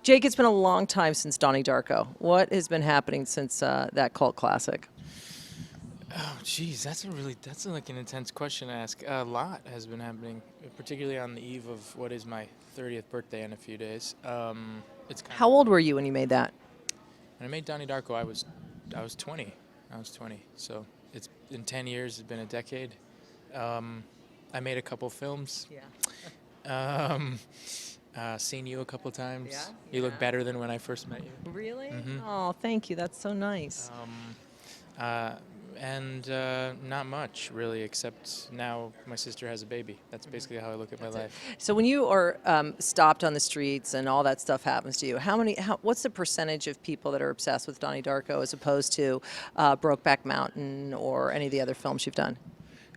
Jake, it's been a long time since Donnie Darko. What has been happening since that cult classic? Oh, geez, that's like an intense question to ask. A lot has been happening, particularly on the eve of what is my 30th birthday in a few days. It's kind How old were you when you made that? when I made Donnie Darko, I was 20. I was 20. So it's in 10 years. It's been a decade. I made a couple films. Yeah. Um, seen you a couple times. Yeah? You look Yeah. better than when I first met you. Really? Mhm. Oh, thank you. That's so nice. And not much really, except now my sister has a baby. That's basically how I look at my life. So when you are stopped on the streets and all that stuff happens to you, what's the percentage of people that are obsessed with Donnie Darko as opposed to Brokeback Mountain or any of the other films you've done?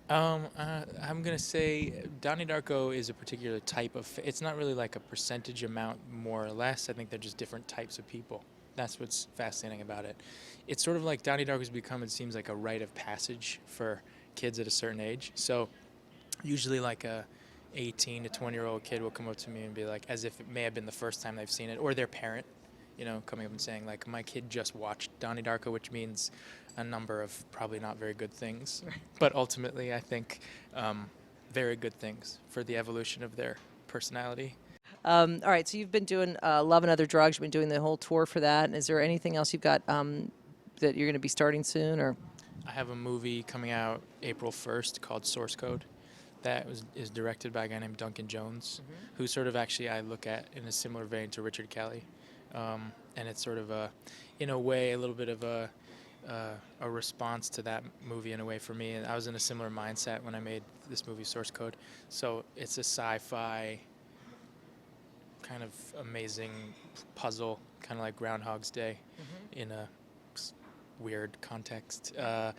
I'm gonna say Donnie Darko is a particular type of. It's not really like a percentage amount, more or less. I think they're just different types of people. That's what's fascinating about it. It's sort of like Donnie Darko's become, it seems like a rite of passage for kids at a certain age. So usually like a 18 to 20-year-old kid will come up to me and be like, as if it may have been the first time they've seen it, or their parent, coming up and saying like, my kid just watched Donnie Darko, which means a number of probably not very good things, but ultimately I think very good things for the evolution of their personality. All right, so you've been doing Love and Other Drugs. You've been doing the whole tour for that. And is there anything else you've got that you're going to be starting soon? Or I have a movie coming out April 1st called Source Code that is directed by a guy named Duncan Jones, who sort of actually I look at in a similar vein to Richard Kelly. And it's sort of in a way, a little bit of a response to that movie in a way for me. And I was in a similar mindset when I made this movie Source Code. So it's a sci-fi kind of amazing puzzle, kind of like Groundhog's Day in a weird context. Yeah,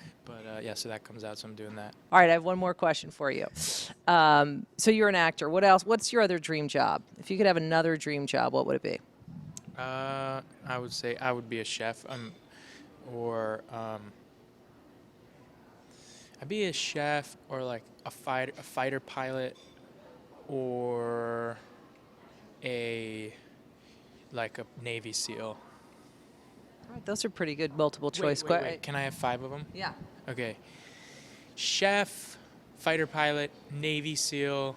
so that comes out, so I'm doing that. all right, I have one more question for you. So you're an actor. What else? What's your other dream job? If you could have another dream job, what would it be? I would say I would be a chef, or I'd be a chef, or like a fighter pilot, or a Navy SEAL. All right, those are pretty good multiple choice Wait. Can I have 5 of them? Yeah. Okay. Chef, fighter pilot, Navy SEAL,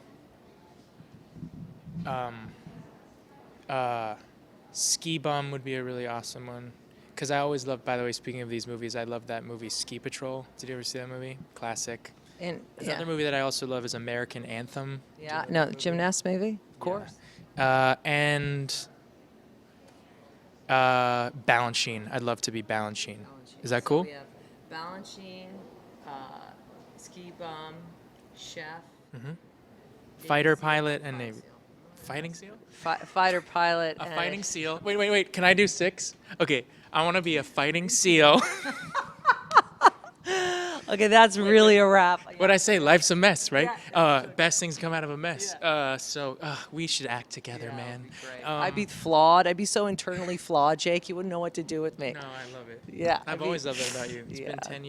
ski bum would be a really awesome one. Because I always love, by the way, speaking of these movies, I love that movie Ski Patrol. Did you ever see that movie? Classic. And Another movie that I also love is American Anthem. yeah, no, gymnast maybe, of course. And Balanchine. I'd love to be Balanchine. Is that cool? We have Balanchine, ski bum, chef, Fighter pilot and Navy. Fighting SEAL? fighter pilot, A and fighting SEAL. Wait. Can I do 6? Okay. I want to be a fighting SEAL. Okay, that's really a wrap. What'd I say? Life's a mess, right? Yeah. Best things come out of a mess. So we should act together, man. I'd be flawed. I'd be so internally flawed, Jake. You wouldn't know what to do with me. No, I love it. Yeah. I've always loved that about you. It's Yeah. been 10 years.